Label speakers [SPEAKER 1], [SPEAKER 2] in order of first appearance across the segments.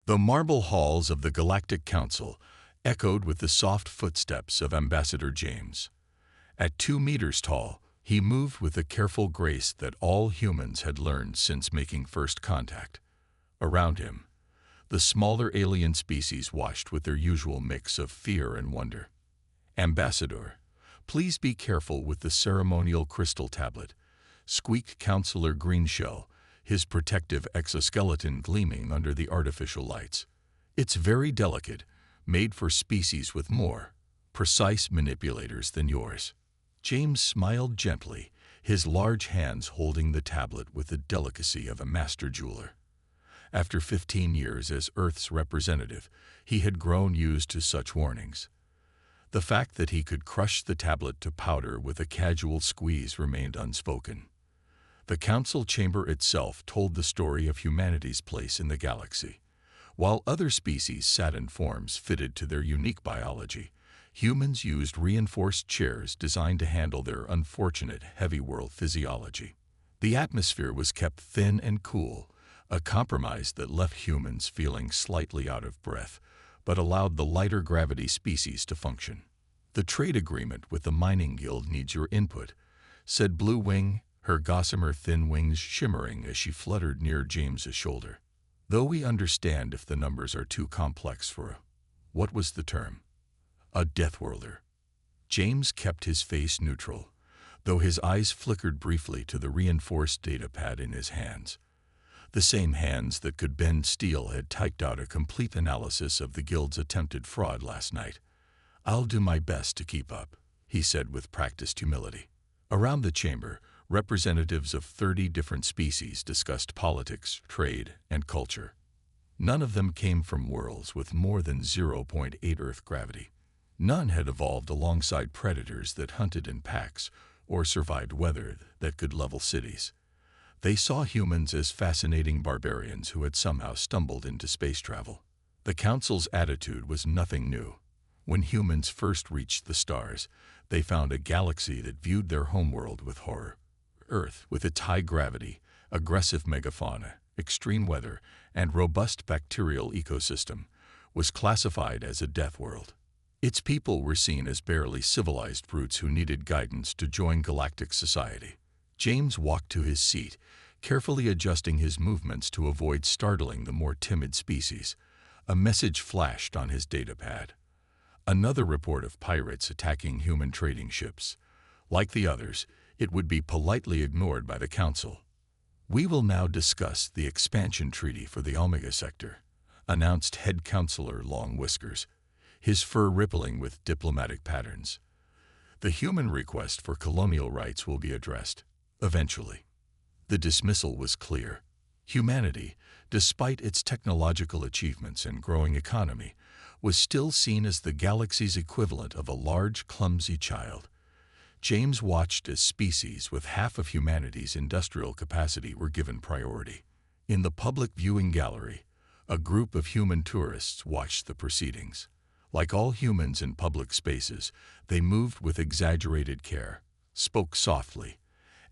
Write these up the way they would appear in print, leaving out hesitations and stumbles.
[SPEAKER 1] The marble halls of the Galactic Council echoed with the soft footsteps of Ambassador James. At 2 meters tall, he moved with a careful grace that all humans had learned since making first contact. Around him, the smaller alien species watched with their usual mix of fear and wonder. "Ambassador, please be careful with the ceremonial crystal tablet," squeaked Counselor Greenshell, his protective exoskeleton gleaming under the artificial lights. "It's very delicate, made for species with more precise manipulators than yours." James smiled gently, his large hands holding the tablet with the delicacy of a master jeweler. After 15 years as Earth's representative, he had grown used to such warnings. The fact that he could crush the tablet to powder with a casual squeeze remained unspoken. The council chamber itself told the story of humanity's place in the galaxy. While other species sat in forms fitted to their unique biology, humans used reinforced chairs designed to handle their unfortunate heavy world physiology. The atmosphere was kept thin and cool, a compromise that left humans feeling slightly out of breath, but allowed the lighter gravity species to function. "The trade agreement with the mining guild needs your input," said Blue Wing, her gossamer thin wings shimmering as she fluttered near James's shoulder. "Though we understand if the numbers are too complex for what was the term? A Deathworlder." James kept his face neutral, though his eyes flickered briefly to the reinforced datapad in his hands. The same hands that could bend steel had typed out a complete analysis of the guild's attempted fraud last night. "I'll do my best to keep up," he said with practiced humility. Around the chamber, representatives of 30 different species discussed politics, trade, and culture. None of them came from worlds with more than 0.8 Earth gravity. None had evolved alongside predators that hunted in packs or survived weather that could level cities. They saw humans as fascinating barbarians who had somehow stumbled into space travel. The Council's attitude was nothing new. When humans first reached the stars, they found a galaxy that viewed their homeworld with horror. Earth, with its high gravity, aggressive megafauna, extreme weather, and robust bacterial ecosystem, was classified as a death world. Its people were seen as barely civilized brutes who needed guidance to join galactic society. James walked to his seat, carefully adjusting his movements to avoid startling the more timid species. A message flashed on his datapad. Another report of pirates attacking human trading ships. Like the others, it would be politely ignored by the Council. "We will now discuss the expansion treaty for the Omega Sector," announced Head Counselor Long Whiskers, his fur rippling with diplomatic patterns. "The human request for colonial rights will be addressed eventually." The dismissal was clear. Humanity, despite its technological achievements and growing economy, was still seen as the galaxy's equivalent of a large, clumsy child. James watched as species with half of humanity's industrial capacity were given priority. In the public viewing gallery, a group of human tourists watched the proceedings. Like all humans in public spaces, they moved with exaggerated care, spoke softly,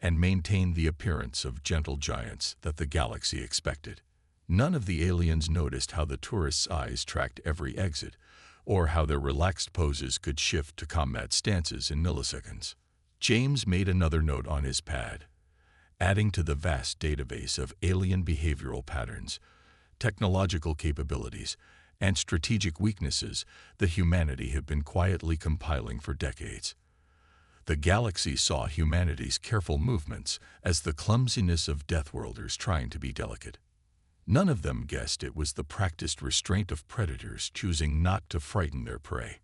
[SPEAKER 1] and maintained the appearance of gentle giants that the galaxy expected. None of the aliens noticed how the tourists' eyes tracked every exit, or how their relaxed poses could shift to combat stances in milliseconds. James made another note on his pad, adding to the vast database of alien behavioral patterns, technological capabilities, and strategic weaknesses that humanity had been quietly compiling for decades. The galaxy saw humanity's careful movements as the clumsiness of Deathworlders trying to be delicate. None of them guessed it was the practiced restraint of predators choosing not to frighten their prey.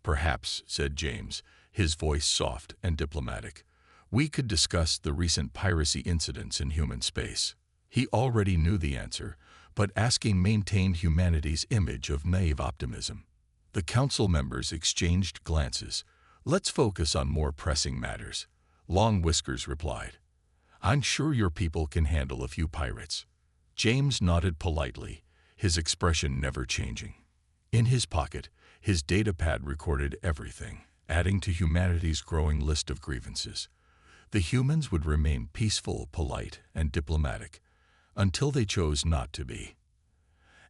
[SPEAKER 1] "Perhaps," said James, his voice soft and diplomatic, "we could discuss the recent piracy incidents in human space." He already knew the answer, but asking maintained humanity's image of naive optimism. The council members exchanged glances. "Let's focus on more pressing matters," Long Whiskers replied. "I'm sure your people can handle a few pirates." James nodded politely, his expression never changing. In his pocket, his datapad recorded everything, adding to humanity's growing list of grievances. The humans would remain peaceful, polite, and diplomatic, until they chose not to be.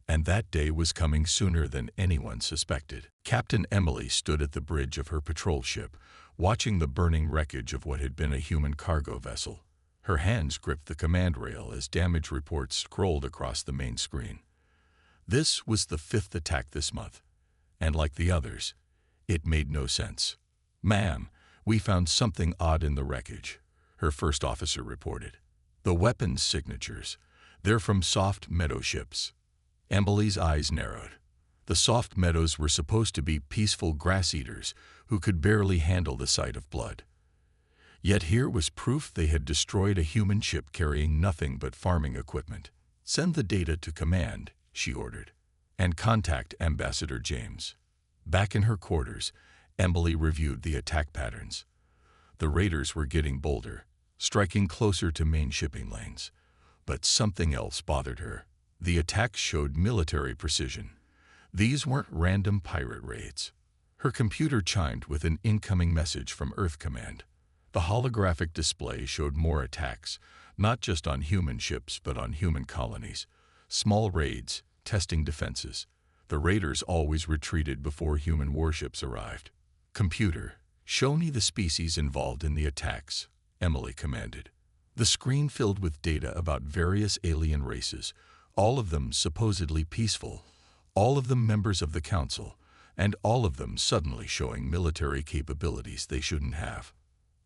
[SPEAKER 1] And that day was coming sooner than anyone suspected. Captain Emily stood at the bridge of her patrol ship, watching the burning wreckage of what had been a human cargo vessel. Her hands gripped the command rail as damage reports scrolled across the main screen. This was the 5th attack this month, and like the others, it made no sense. "Ma'am, we found something odd in the wreckage," her first officer reported. "The weapons signatures, they're from Soft Meadow ships." Emily's eyes narrowed. The Soft Meadows were supposed to be peaceful grass-eaters who could barely handle the sight of blood. Yet here was proof they had destroyed a human ship carrying nothing but farming equipment. "Send the data to command," she ordered, "and contact Ambassador James." Back in her quarters, Emily reviewed the attack patterns. The raiders were getting bolder, striking closer to main shipping lanes. But something else bothered her. The attacks showed military precision. These weren't random pirate raids. Her computer chimed with an incoming message from Earth Command. The holographic display showed more attacks, not just on human ships but on human colonies. Small raids, testing defenses. The raiders always retreated before human warships arrived. "Computer, show me the species involved in the attacks," Emily commanded. The screen filled with data about various alien races, all of them supposedly peaceful, all of them members of the Council, and all of them suddenly showing military capabilities they shouldn't have.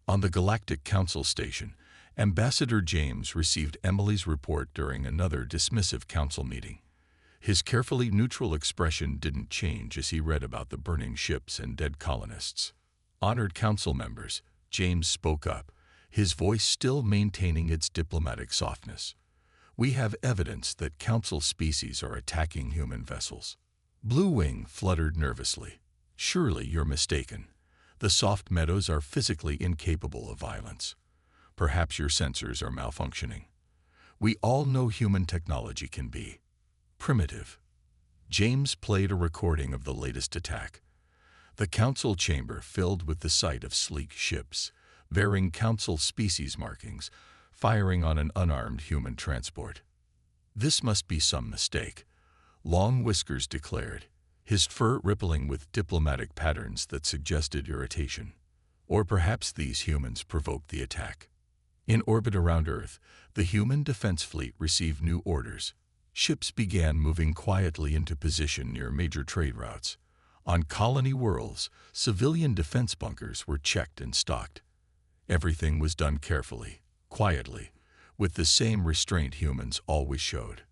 [SPEAKER 1] On the Galactic Council station, Ambassador James received Emily's report during another dismissive council meeting. His carefully neutral expression didn't change as he read about the burning ships and dead colonists. "Honored council members," James spoke up, his voice still maintaining its diplomatic softness. "We have evidence that council species are attacking human vessels." Blue Wing fluttered nervously. "Surely you're mistaken. The Soft Meadows are physically incapable of violence. Perhaps your sensors are malfunctioning. We all know human technology can be primitive." James played a recording of the latest attack. The council chamber filled with the sight of sleek ships, bearing council species markings, firing on an unarmed human transport. "This must be some mistake," Long Whiskers declared, his fur rippling with diplomatic patterns that suggested irritation. "Or perhaps these humans provoked the attack." In orbit around Earth, the human defense fleet received new orders. Ships began moving quietly into position near major trade routes. On colony worlds, civilian defense bunkers were checked and stocked. Everything was done carefully, quietly, with the same restraint humans always showed.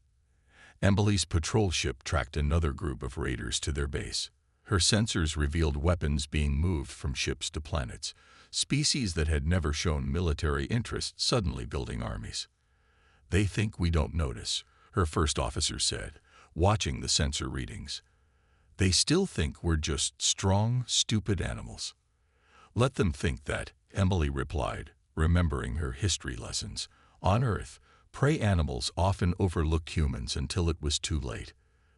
[SPEAKER 1] Emily's patrol ship tracked another group of raiders to their base. Her sensors revealed weapons being moved from ships to planets, species that had never shown military interest suddenly building armies. "They think we don't notice," her first officer said, watching the sensor readings. "They still think we're just strong, stupid animals." "Let them think that," Emily replied, remembering her history lessons. On Earth, prey animals often overlooked humans until it was too late.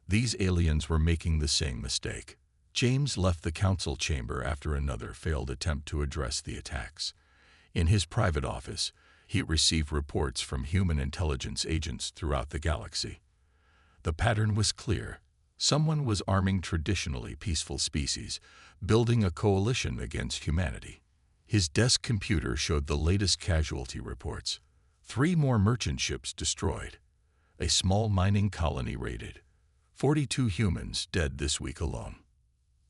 [SPEAKER 1] These aliens were making the same mistake. James left the council chamber after another failed attempt to address the attacks. In his private office, he received reports from human intelligence agents throughout the galaxy. The pattern was clear. Someone was arming traditionally peaceful species, building a coalition against humanity. His desk computer showed the latest casualty reports. 3 more merchant ships destroyed. A small mining colony raided. 42 humans dead this week alone.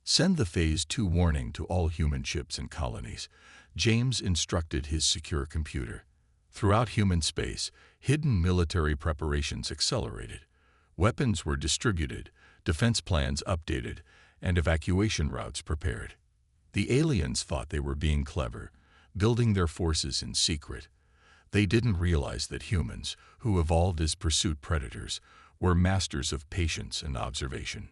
[SPEAKER 1] "Send the Phase 2 warning to all human ships and colonies," James instructed his secure computer. Throughout human space, hidden military preparations accelerated. Weapons were distributed, defense plans updated, and evacuation routes prepared. The aliens thought they were being clever, building their forces in secret. They didn't realize that humans, who evolved as pursuit predators, were masters of patience and observation.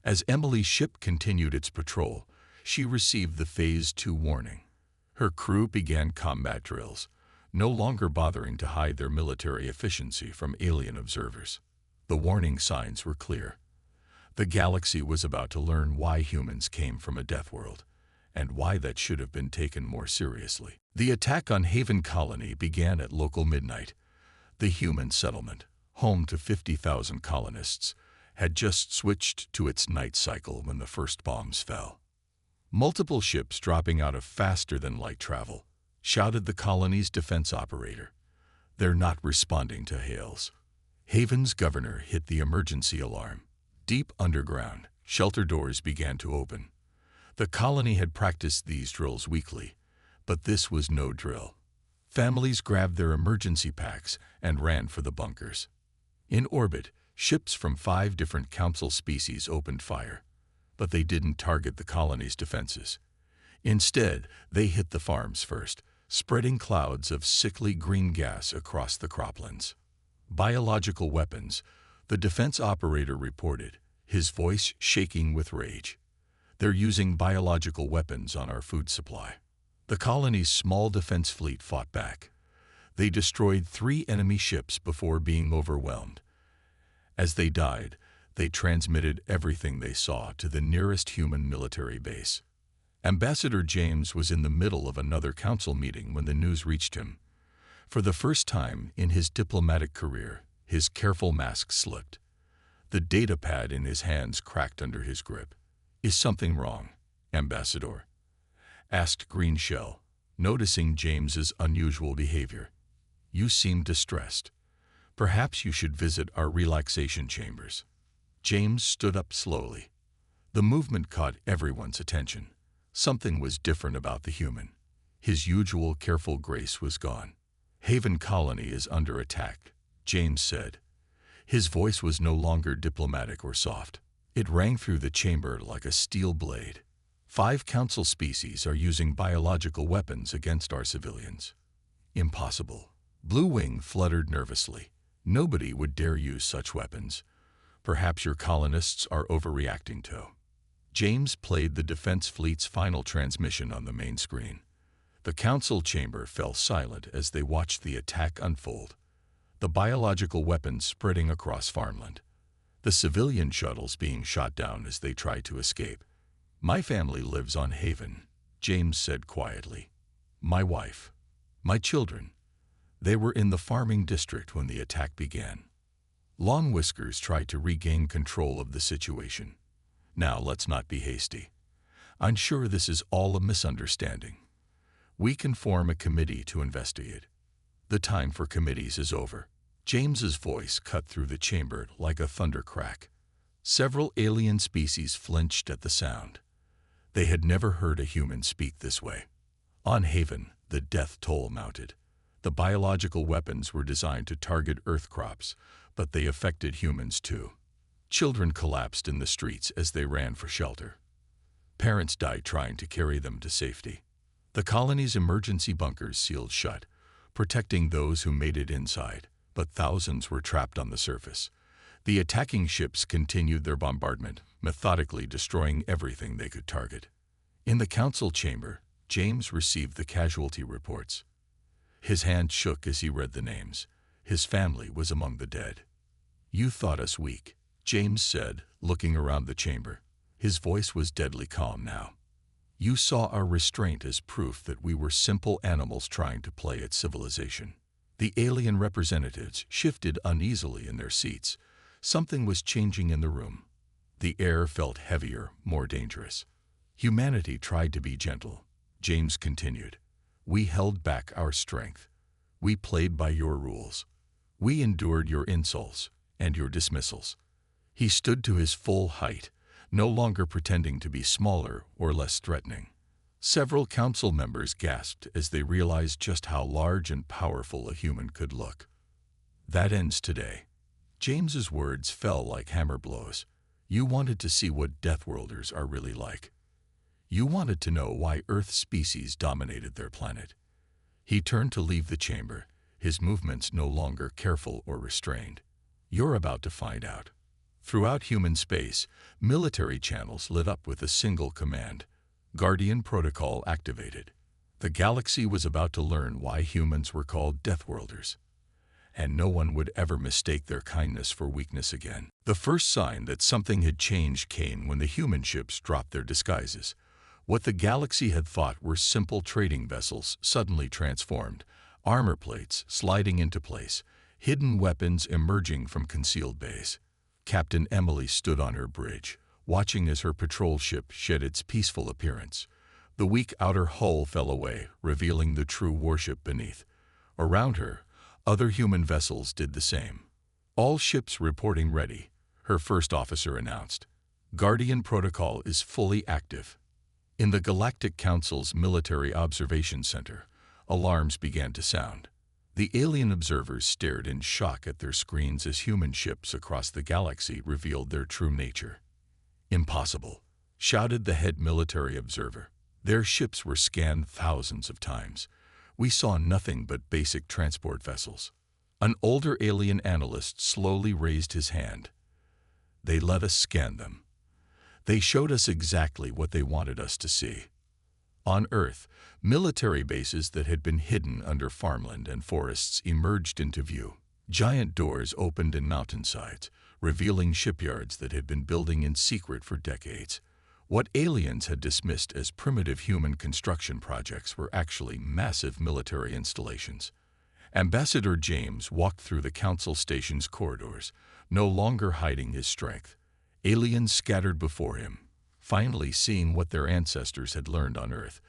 [SPEAKER 1] As Emily's ship continued its patrol, she received the Phase 2 warning. Her crew began combat drills, no longer bothering to hide their military efficiency from alien observers. The warning signs were clear. The galaxy was about to learn why humans came from a death world, and why that should have been taken more seriously. The attack on Haven Colony began at local midnight. The human settlement, home to 50,000 colonists, had just switched to its night cycle when the first bombs fell. Multiple ships dropping out of faster-than-light travel, shouted the colony's defense operator. They're not responding to hails. Haven's governor hit the emergency alarm. Deep underground, shelter doors began to open. The colony had practiced these drills weekly, but this was no drill. Families grabbed their emergency packs and ran for the bunkers. In orbit, ships from 5 different council species opened fire, but they didn't target the colony's defenses. Instead, they hit the farms first, spreading clouds of sickly green gas across the croplands. Biological weapons, the defense operator reported, his voice shaking with rage. They're using biological weapons on our food supply. The colony's small defense fleet fought back. They destroyed 3 enemy ships before being overwhelmed. As they died, they transmitted everything they saw to the nearest human military base. Ambassador James was in the middle of another council meeting when the news reached him. For the first time in his diplomatic career, his careful mask slipped. The data pad in his hands cracked under his grip. "Is something wrong, Ambassador?" asked Greenshell, noticing James's unusual behavior. "You seem distressed. Perhaps you should visit our relaxation chambers." James stood up slowly. The movement caught everyone's attention. Something was different about the human. His usual careful grace was gone. "Haven Colony is under attack," James said. His voice was no longer diplomatic or soft. It rang through the chamber like a steel blade. 5 council species are using biological weapons against our civilians. "Impossible." Blue Wing fluttered nervously. "Nobody would dare use such weapons. Perhaps your colonists are overreacting to." James played the defense fleet's final transmission on the main screen. The council chamber fell silent as they watched the attack unfold. The biological weapons spreading across farmland. The civilian shuttles being shot down as they tried to escape. "My family lives on Haven," James said quietly. "My wife. My children. They were in the farming district when the attack began." Long Whiskers tried to regain control of the situation. "Now let's not be hasty. I'm sure this is all a misunderstanding. We can form a committee to investigate. The time for committees is over." James's voice cut through the chamber like a thunder crack. Several alien species flinched at the sound. They had never heard a human speak this way. On Haven, the death toll mounted. The biological weapons were designed to target Earth crops, but they affected humans too. Children collapsed in the streets as they ran for shelter. Parents died trying to carry them to safety. The colony's emergency bunkers sealed shut, protecting those who made it inside, but thousands were trapped on the surface. The attacking ships continued their bombardment, methodically destroying everything they could target. In the council chamber, James received the casualty reports. His hand shook as he read the names. His family was among the dead. "You thought us weak," James said, looking around the chamber. His voice was deadly calm now. "You saw our restraint as proof that we were simple animals trying to play at civilization." The alien representatives shifted uneasily in their seats. Something was changing in the room. The air felt heavier, more dangerous. "Humanity tried to be gentle," James continued. "We held back our strength. We played by your rules. We endured your insults and your dismissals." He stood to his full height, no longer pretending to be smaller or less threatening. Several council members gasped as they realized just how large and powerful a human could look. "That ends today." James's words fell like hammer blows. "You wanted to see what Deathworlders are really like. You wanted to know why Earth species dominated their planet." He turned to leave the chamber, his movements no longer careful or restrained. "You're about to find out." Throughout human space, military channels lit up with a single command: Guardian Protocol activated. The galaxy was about to learn why humans were called Deathworlders. And no one would ever mistake their kindness for weakness again. The first sign that something had changed came when the human ships dropped their disguises. What the galaxy had thought were simple trading vessels suddenly transformed, armor plates sliding into place, hidden weapons emerging from concealed bays. Captain Emily stood on her bridge, watching as her patrol ship shed its peaceful appearance. The weak outer hull fell away, revealing the true warship beneath. Around her, other human vessels did the same. All ships reporting ready, her first officer announced. Guardian Protocol is fully active. In the Galactic Council's Military Observation Center, alarms began to sound. The alien observers stared in shock at their screens as human ships across the galaxy revealed their true nature. "Impossible," shouted the head military observer. "Their ships were scanned thousands of times. We saw nothing but basic transport vessels." An older alien analyst slowly raised his hand. "They let us scan them. They showed us exactly what they wanted us to see." On Earth, military bases that had been hidden under farmland and forests emerged into view. Giant doors opened in mountainsides, revealing shipyards that had been building in secret for decades. What aliens had dismissed as primitive human construction projects were actually massive military installations. Ambassador James walked through the council station's corridors, no longer hiding his strength. Aliens scattered before him, finally seeing what their ancestors had learned on Earth,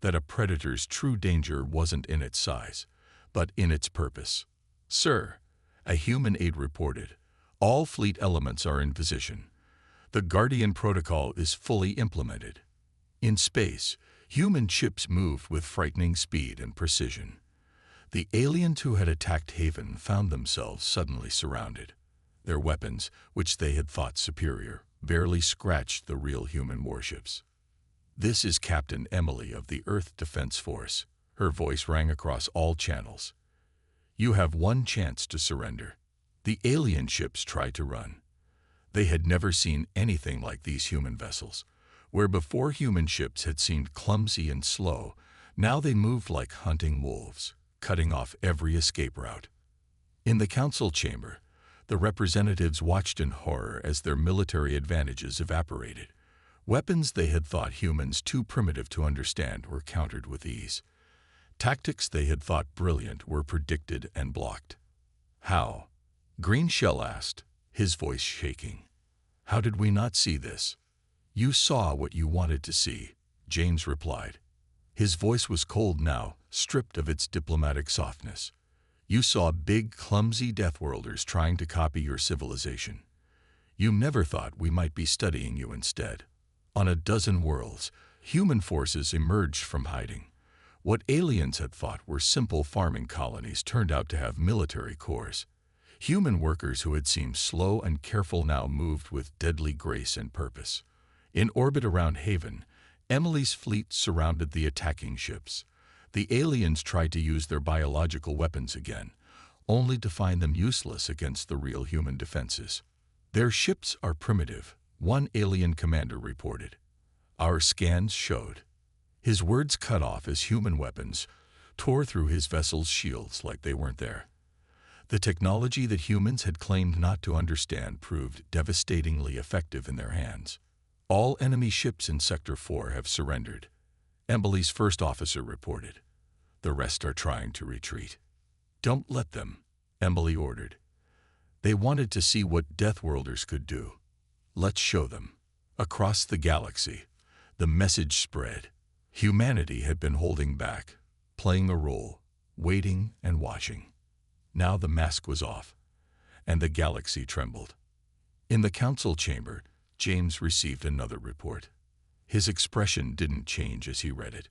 [SPEAKER 1] that a predator's true danger wasn't in its size, but in its purpose. "Sir," a human aide reported, "all fleet elements are in position. The Guardian Protocol is fully implemented." In space, human ships moved with frightening speed and precision. The aliens who had attacked Haven found themselves suddenly surrounded. Their weapons, which they had thought superior, barely scratched the real human warships. "This is Captain Emily of the Earth Defense Force." Her voice rang across all channels. "You have one chance to surrender." The alien ships tried to run. They had never seen anything like these human vessels. Where before human ships had seemed clumsy and slow, now they moved like hunting wolves, cutting off every escape route. In the council chamber, the representatives watched in horror as their military advantages evaporated. Weapons they had thought humans too primitive to understand were countered with ease. Tactics they had thought brilliant were predicted and blocked. "How?" Green Shell asked, his voice shaking. "How did we not see this?" "You saw what you wanted to see," James replied. His voice was cold now, stripped of its diplomatic softness. "You saw big, clumsy Deathworlders trying to copy your civilization. You never thought we might be studying you instead." On a dozen worlds, human forces emerged from hiding. What aliens had thought were simple farming colonies turned out to have military corps. Human workers who had seemed slow and careful now moved with deadly grace and purpose. In orbit around Haven, Emily's fleet surrounded the attacking ships. The aliens tried to use their biological weapons again, only to find them useless against the real human defenses. "Their ships are primitive," one alien commander reported. "Our scans showed." His words cut off as human weapons tore through his vessel's shields like they weren't there. The technology that humans had claimed not to understand proved devastatingly effective in their hands. "All enemy ships in Sector 4 have surrendered," Emily's first officer reported. "The rest are trying to retreat." "Don't let them," Emily ordered. They wanted to see what Deathworlders could do. "Let's show them." Across the galaxy, the message spread. Humanity had been holding back, playing a role, waiting and watching. Now the mask was off, and the galaxy trembled. In the council chamber, James received another report. His expression didn't change as he read it.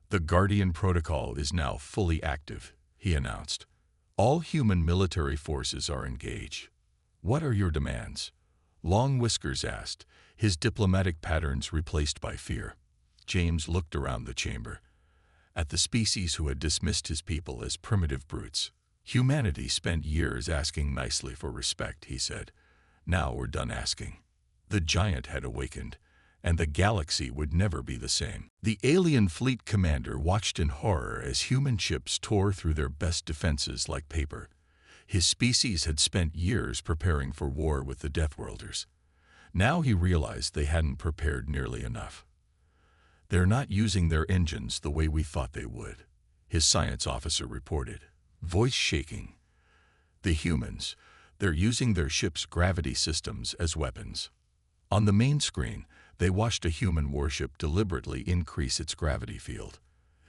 [SPEAKER 1] "The Guardian Protocol is now fully active," he announced. "All human military forces are engaged." "What are your demands?" Long Whiskers asked, his diplomatic patterns replaced by fear. James looked around the chamber, at the species who had dismissed his people as primitive brutes. "Humanity spent years asking nicely for respect," he said. "Now we're done asking." The giant had awakened, and the galaxy would never be the same. The alien fleet commander watched in horror as human ships tore through their best defenses like paper. His species had spent years preparing for war with the Deathworlders. Now he realized they hadn't prepared nearly enough. "They're not using their engines the way we thought they would," his science officer reported, voice shaking. "The humans, They're using their ship's gravity systems as weapons. On the main screen, they watched a human warship deliberately increase its gravity field.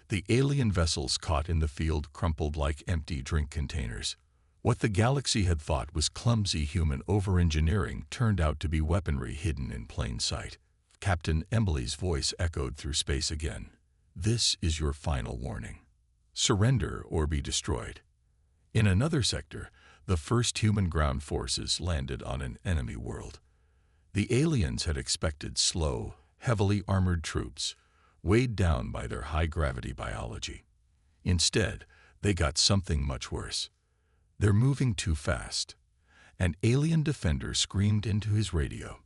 [SPEAKER 1] The alien vessels caught in the field crumpled like empty drink containers. What the galaxy had thought was clumsy human over-engineering turned out to be weaponry hidden in plain sight. Captain Emily's voice echoed through space again. This is your final warning. Surrender or be destroyed. In another sector, the first human ground forces landed on an enemy world. The aliens had expected slow, heavily armored troops, weighed down by their high-gravity biology. Instead, they got something much worse. They're moving too fast. An alien defender screamed into his radio.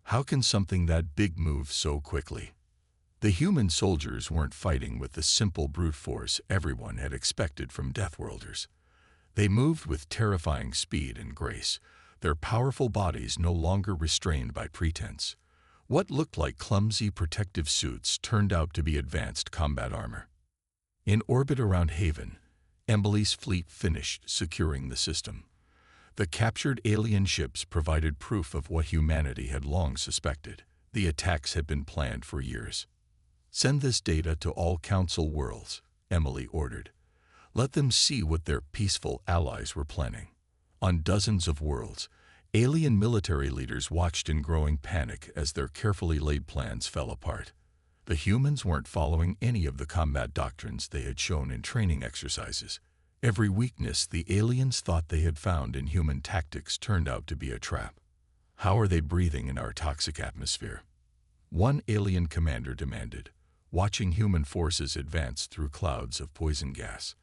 [SPEAKER 1] How can something that big move so quickly? The human soldiers weren't fighting with the simple brute force everyone had expected from Deathworlders. They moved with terrifying speed and grace, their powerful bodies no longer restrained by pretense. What looked like clumsy protective suits turned out to be advanced combat armor. In orbit around Haven, Emily's fleet finished securing the system. The captured alien ships provided proof of what humanity had long suspected. The attacks had been planned for years. Send this data to all Council worlds, Emily ordered. Let them see what their peaceful allies were planning. On dozens of worlds, alien military leaders watched in growing panic as their carefully laid plans fell apart. The humans weren't following any of the combat doctrines they had shown in training exercises. Every weakness the aliens thought they had found in human tactics turned out to be a trap. How are they breathing in our toxic atmosphere? One alien commander demanded, watching human forces advance through clouds of poison gas.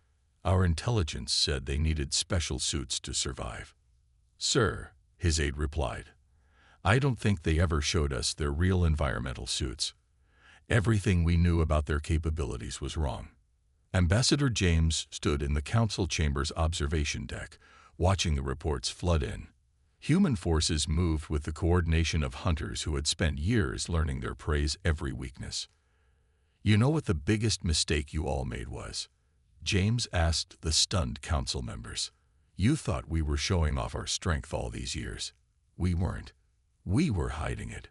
[SPEAKER 1] Our intelligence said they needed special suits to survive. Sir, his aide replied, I don't think they ever showed us their real environmental suits. Everything we knew about their capabilities was wrong. Ambassador James stood in the council chamber's observation deck, watching the reports flood in. Human forces moved with the coordination of hunters who had spent years learning their prey's every weakness. You know what the biggest mistake you all made was? James asked the stunned council members. You thought we were showing off our strength all these years. We weren't. We were hiding it.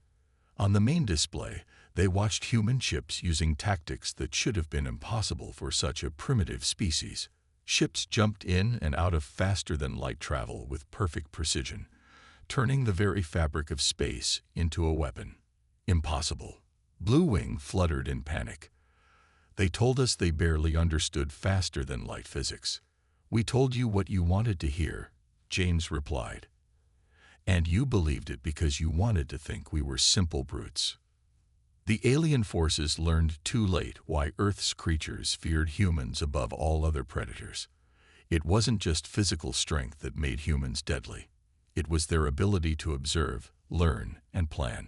[SPEAKER 1] On the main display, they watched human ships using tactics that should have been impossible for such a primitive species. Ships jumped in and out of faster-than-light travel with perfect precision, turning the very fabric of space into a weapon. Impossible. Blue Wing fluttered in panic. They told us they barely understood faster-than-light physics. We told you what you wanted to hear, James replied. And you believed it because you wanted to think we were simple brutes. The alien forces learned too late why Earth's creatures feared humans above all other predators. It wasn't just physical strength that made humans deadly. It was their ability to observe, learn, and plan.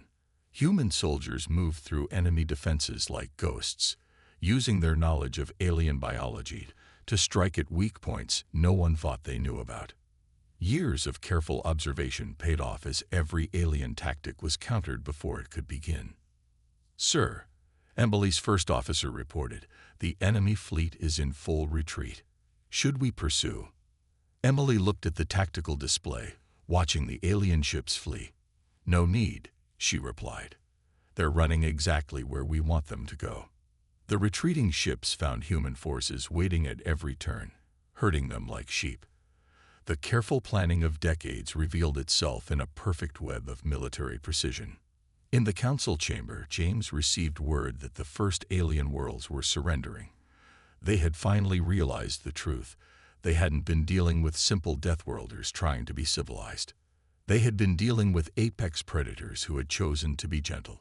[SPEAKER 1] Human soldiers moved through enemy defenses like ghosts, using their knowledge of alien biology to strike at weak points no one thought they knew about. Years of careful observation paid off as every alien tactic was countered before it could begin. Sir, Emily's first officer reported, the enemy fleet is in full retreat. Should we pursue? Emily looked at the tactical display, watching the alien ships flee. No need, she replied. They're running exactly where we want them to go. The retreating ships found human forces waiting at every turn, herding them like sheep. The careful planning of decades revealed itself in a perfect web of military precision. In the council chamber, James received word that the first alien worlds were surrendering. They had finally realized the truth. They hadn't been dealing with simple Deathworlders trying to be civilized. They had been dealing with apex predators who had chosen to be gentle.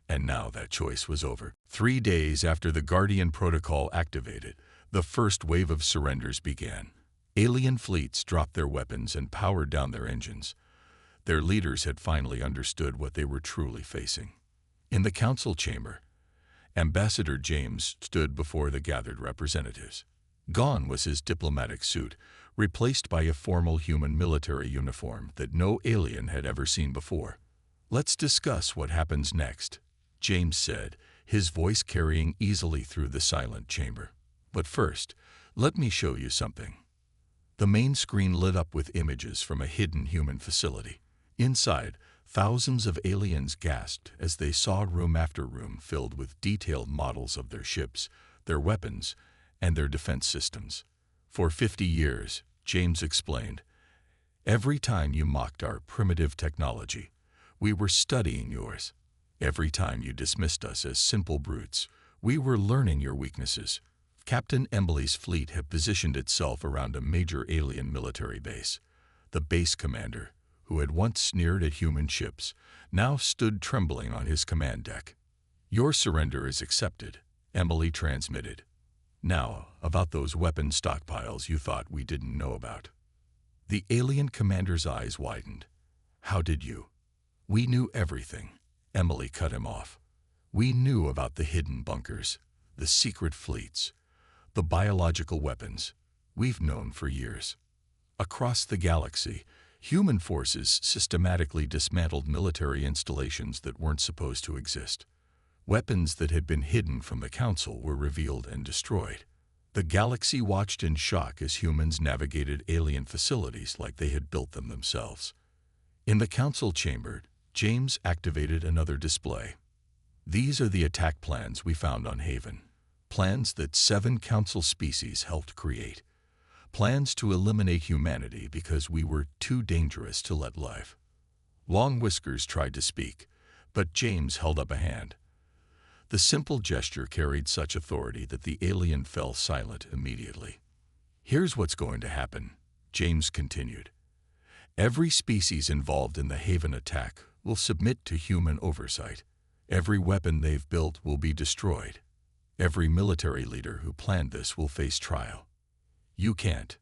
[SPEAKER 1] And now that choice was over. 3 days after the Guardian Protocol activated, the first wave of surrenders began. Alien fleets dropped their weapons and powered down their engines. Their leaders had finally understood what they were truly facing. In the council chamber, Ambassador James stood before the gathered representatives. Gone was his diplomatic suit, replaced by a formal human military uniform that no alien had ever seen before. Let's discuss what happens next, James said, his voice carrying easily through the silent chamber. But first, let me show you something. The main screen lit up with images from a hidden human facility. Inside, thousands of aliens gasped as they saw room after room filled with detailed models of their ships, their weapons, and their defense systems. For 50 years, James explained, every time you mocked our primitive technology, we were studying yours. Every time you dismissed us as simple brutes, we were learning your weaknesses. Captain Emily's fleet had positioned itself around a major alien military base. The base commander, who had once sneered at human ships, now stood trembling on his command deck. Your surrender is accepted, Emily transmitted. Now, about those weapon stockpiles you thought we didn't know about. The alien commander's eyes widened. How did you? We knew everything, Emily cut him off. We knew about the hidden bunkers, the secret fleets, the biological weapons. We've known for years. Across the galaxy, human forces systematically dismantled military installations that weren't supposed to exist. Weapons that had been hidden from the Council were revealed and destroyed. The galaxy watched in shock as humans navigated alien facilities like they had built them themselves. In the Council chamber, James activated another display. These are the attack plans we found on Haven. Plans that 7 Council species helped create. Plans to eliminate humanity because we were too dangerous to let live. Long Whiskers tried to speak, but James held up a hand. The simple gesture carried such authority that the alien fell silent immediately. Here's what's going to happen, James continued. Every species involved in the Haven attack will submit to human oversight. Every weapon they've built will be destroyed. Every military leader who planned this will face trial. You can't.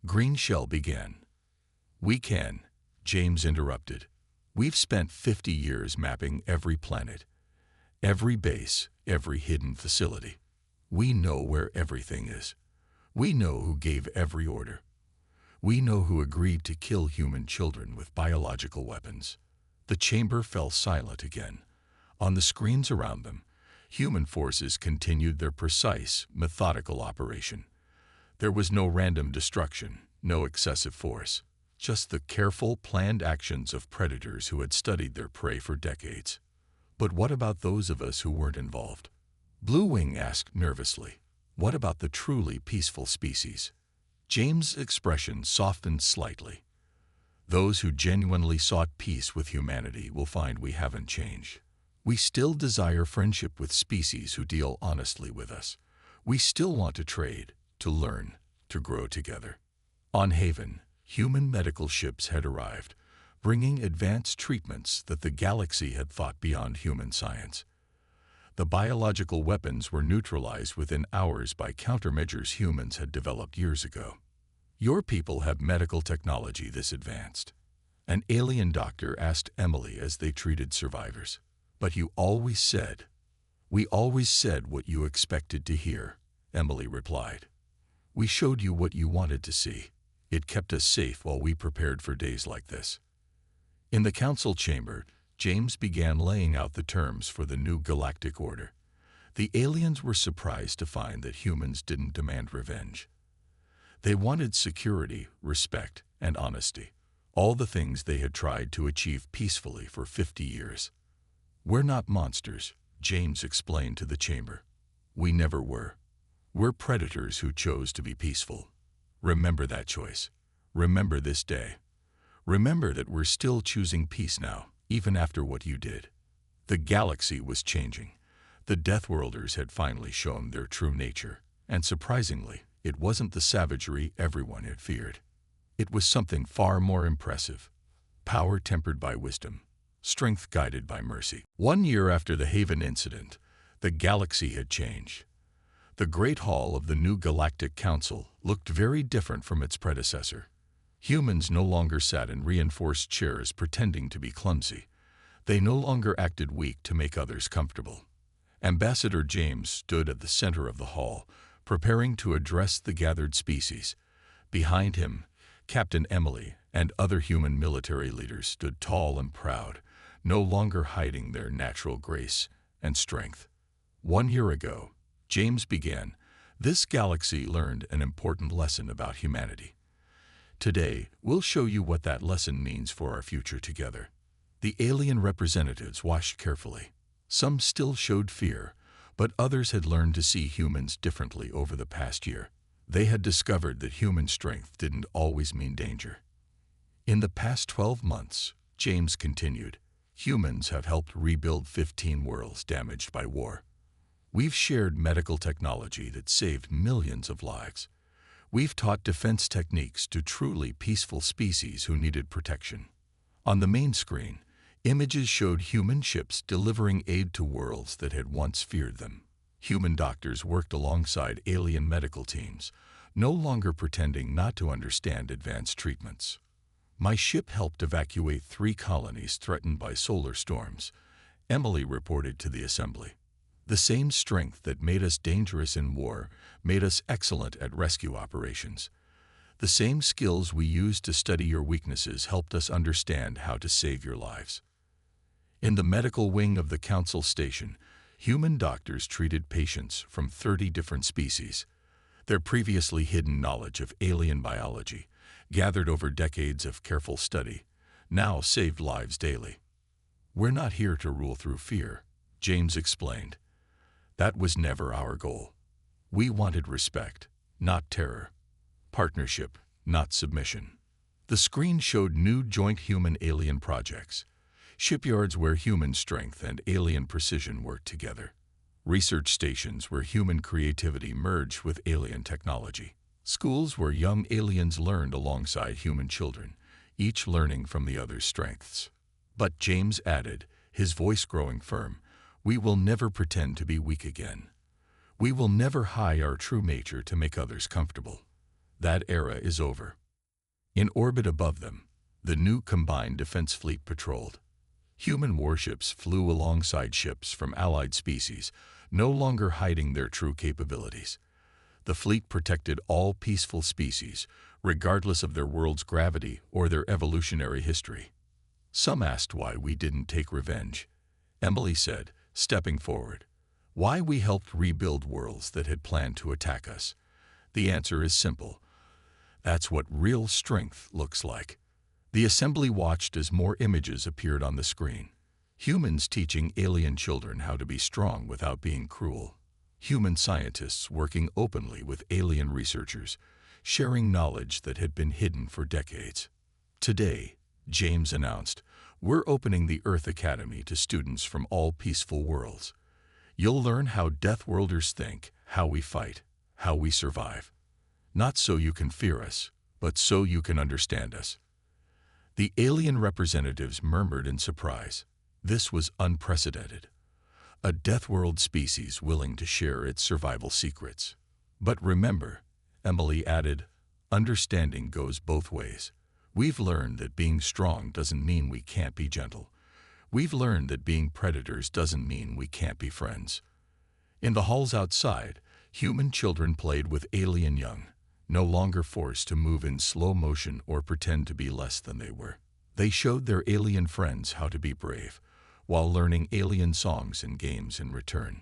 [SPEAKER 1] Green Shell began. We can, James interrupted. We've spent 50 years mapping every planet, every base, every hidden facility. We know where everything is. We know who gave every order. We know who agreed to kill human children with biological weapons. The chamber fell silent again. On the screens around them, human forces continued their precise, methodical operation. There was no random destruction, no excessive force, just the careful, planned actions of predators who had studied their prey for decades. But what about those of us who weren't involved? Blue Wing asked nervously. What about the truly peaceful species? James' expression softened slightly. Those who genuinely sought peace with humanity will find we haven't changed. We still desire friendship with species who deal honestly with us. We still want to trade, to learn, to grow together. On Haven, human medical ships had arrived, bringing advanced treatments that the galaxy had thought beyond human science. The biological weapons were neutralized within hours by countermeasures humans had developed years ago. Your people have medical technology this advanced. An alien doctor asked Emily as they treated survivors. But you always said, we always said what you expected to hear, Emily replied. We showed you what you wanted to see. It kept us safe while we prepared for days like this. In the council chamber, James began laying out the terms for the new galactic order. The aliens were surprised to find that humans didn't demand revenge. They wanted security, respect, and honesty, all the things they had tried to achieve peacefully for 50 years. We're not monsters, James explained to the chamber. We never were. We're predators who chose to be peaceful. Remember that choice. Remember this day. Remember that we're still choosing peace now, even after what you did. The galaxy was changing. The Deathworlders had finally shown their true nature, and surprisingly, it wasn't the savagery everyone had feared. It was something far more impressive. Power tempered by wisdom. Strength guided by mercy. 1 year after the Haven incident, the galaxy had changed. The Great Hall of the new Galactic Council looked very different from its predecessor. Humans no longer sat in reinforced chairs pretending to be clumsy. They no longer acted weak to make others comfortable. Ambassador James stood at the center of the hall, preparing to address the gathered species. Behind him, Captain Emily and other human military leaders stood tall and proud, no longer hiding their natural grace and strength. 1 year ago, James began, this galaxy learned an important lesson about humanity. Today, we'll show you what that lesson means for our future together. The alien representatives watched carefully. Some still showed fear, but others had learned to see humans differently over the past year. They had discovered that human strength didn't always mean danger. In the past 12 months, James continued, humans have helped rebuild 15 worlds damaged by war. We've shared medical technology that saved millions of lives. We've taught defense techniques to truly peaceful species who needed protection. On the main screen, images showed human ships delivering aid to worlds that had once feared them. Human doctors worked alongside alien medical teams, no longer pretending not to understand advanced treatments. My ship helped evacuate 3 colonies threatened by solar storms, Emily reported to the assembly. The same strength that made us dangerous in war made us excellent at rescue operations. The same skills we used to study your weaknesses helped us understand how to save your lives. In the medical wing of the Council Station, human doctors treated patients from 30 different species. Their previously hidden knowledge of alien biology, gathered over decades of careful study, now saved lives daily. We're not here to rule through fear, James explained. That was never our goal. We wanted respect, not terror. Partnership, not submission. The screen showed new joint human-alien projects. Shipyards where human strength and alien precision worked together. Research stations where human creativity merged with alien technology. Schools where young aliens learned alongside human children, each learning from the other's strengths. But James added, his voice growing firm, we will never pretend to be weak again. We will never hide our true nature to make others comfortable. That era is over. In orbit above them, the new combined defense fleet patrolled. Human warships flew alongside ships from allied species, no longer hiding their true capabilities. The fleet protected all peaceful species, regardless of their world's gravity or their evolutionary history. Some asked why we didn't take revenge. Emily said, stepping forward, why we helped rebuild worlds that had planned to attack us. The answer is simple. That's what real strength looks like. The assembly watched as more images appeared on the screen. Humans teaching alien children how to be strong without being cruel. Human scientists working openly with alien researchers, sharing knowledge that had been hidden for decades. Today, James announced, we're opening the Earth Academy to students from all peaceful worlds. You'll learn how Deathworlders think, how we fight, how we survive. Not so you can fear us, but so you can understand us. The alien representatives murmured in surprise. This was unprecedented. A Deathworld species willing to share its survival secrets. But remember, Emily added, understanding goes both ways. We've learned that being strong doesn't mean we can't be gentle. We've learned that being predators doesn't mean we can't be friends. In the halls outside, human children played with alien young, no longer forced to move in slow motion or pretend to be less than they were. They showed their alien friends how to be brave, while learning alien songs and games in return.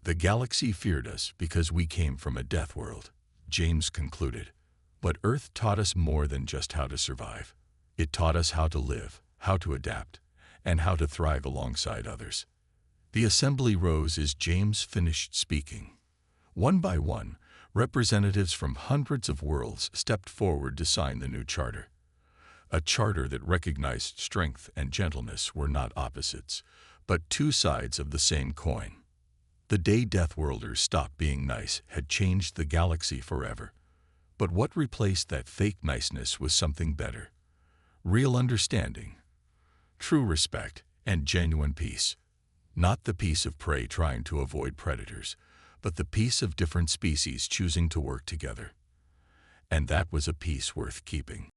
[SPEAKER 1] The galaxy feared us because we came from a death world, James concluded. But Earth taught us more than just how to survive. It taught us how to live, how to adapt, and how to thrive alongside others. The assembly rose as James finished speaking. One by one, representatives from hundreds of worlds stepped forward to sign the new charter. A charter that recognized strength and gentleness were not opposites, but two sides of the same coin. The day Deathworlders stopped being nice had changed the galaxy forever. But what replaced that fake niceness was something better. Real understanding, true respect, and genuine peace. Not the peace of prey trying to avoid predators, but the peace of different species choosing to work together. And that was a peace worth keeping.